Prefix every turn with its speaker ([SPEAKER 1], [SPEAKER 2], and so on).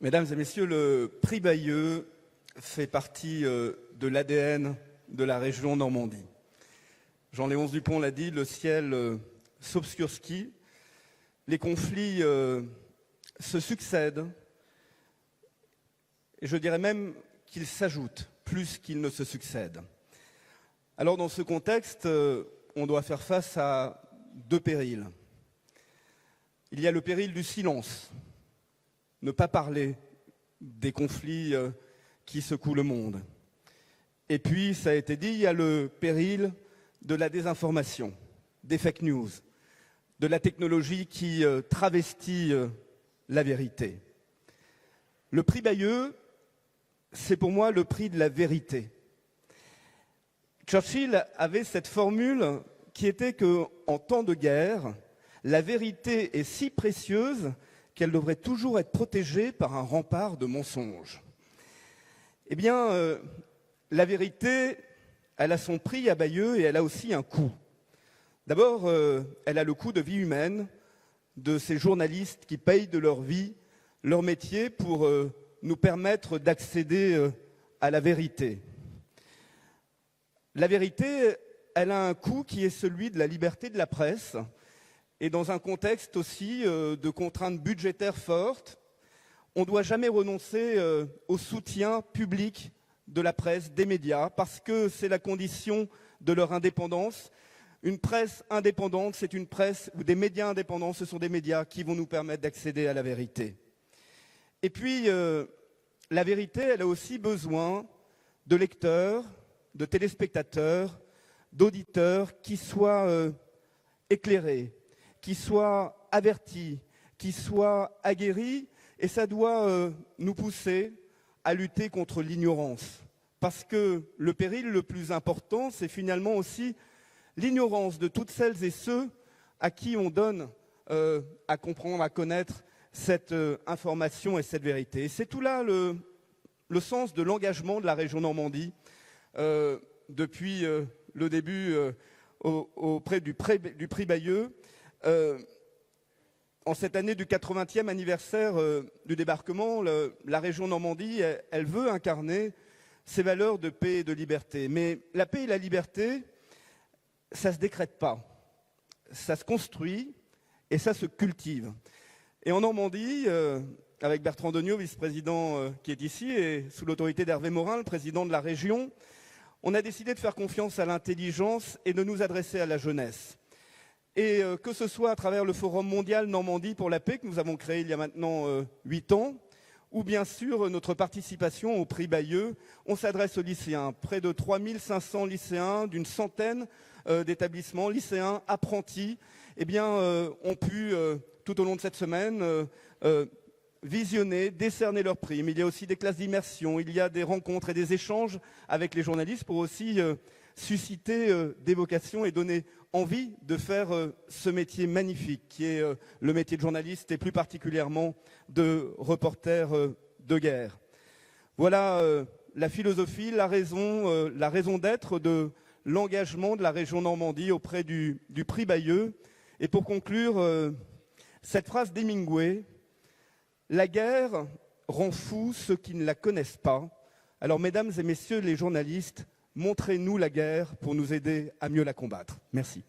[SPEAKER 1] Mesdames et messieurs, le prix Bayeux fait partie de l'ADN de la région Normandie. Jean-Léonce Dupont l'a dit, le ciel s'obscurcit, les conflits se succèdent, et je dirais même qu'ils s'ajoutent plus qu'ils ne se succèdent. Alors dans ce contexte, on doit faire face à deux périls. Il y a le péril du silence, ne pas parler des conflits qui secouent le monde. Et puis, ça a été dit, il y a le péril de la désinformation, des fake news, de la technologie qui travestit la vérité. Le prix Bayeux, c'est pour moi le prix de la vérité. Churchill avait cette formule qui était qu'en temps de guerre, la vérité est si précieuse qu'elle devrait toujours être protégée par un rempart de mensonges. Eh bien, la vérité, elle a son prix à Bayeux et elle a aussi un coût. D'abord, elle a le coût de vie humaine de ces journalistes qui payent de leur vie, leur métier pour nous permettre d'accéder à la vérité. La vérité, elle a un coût qui est celui de la liberté de la presse et dans un contexte aussi de contraintes budgétaires fortes, on ne doit jamais renoncer au soutien public de la presse, des médias, parce que c'est la condition de leur indépendance. Une presse indépendante, c'est une presse ou des médias indépendants, ce sont des médias qui vont nous permettre d'accéder à la vérité. Et puis, la vérité, elle a aussi besoin de lecteurs, de téléspectateurs, d'auditeurs qui soient éclairés, qui soient avertis, qui soient aguerris, et ça doit nous pousser à lutter contre l'ignorance. Parce que le péril le plus important, c'est finalement aussi l'ignorance de toutes celles et ceux à qui on donne à comprendre, à connaître cette information et cette vérité. Et c'est tout là le sens de l'engagement de la région Normandie depuis le début auprès du prix Bayeux. En cette année du 80e anniversaire du débarquement, la région Normandie, elle veut incarner ces valeurs de paix et de liberté. Mais la paix et la liberté, ça ne se décrète pas. Ça se construit et ça se cultive. Et en Normandie, avec Bertrand Degnaud, vice-président qui est ici, et sous l'autorité d'Hervé Morin, le président de la région, on a décidé de faire confiance à l'intelligence et de nous adresser à la jeunesse. Et que ce soit à travers le Forum mondial Normandie pour la paix que nous avons créé il y a maintenant 8 ans, ou bien sûr notre participation au prix Bayeux, on s'adresse aux lycéens. Près de 3500 lycéens d'une centaine d'établissements, lycéens, apprentis, eh bien, ont pu, tout au long de cette semaine, visionner, décerner leurs prix. Mais il y a aussi des classes d'immersion, il y a des rencontres et des échanges avec les journalistes pour aussi susciter des vocations et donner envie de faire ce métier magnifique qui est le métier de journaliste et plus particulièrement de reporter de guerre. Voilà la philosophie, la raison d'être de l'engagement de la région Normandie auprès du prix Bayeux. Et pour conclure, cette phrase d'Hemingway, « La guerre rend fou ceux qui ne la connaissent pas. Alors, mesdames et messieurs les journalistes, montrez-nous la guerre pour nous aider à mieux la combattre. » Merci.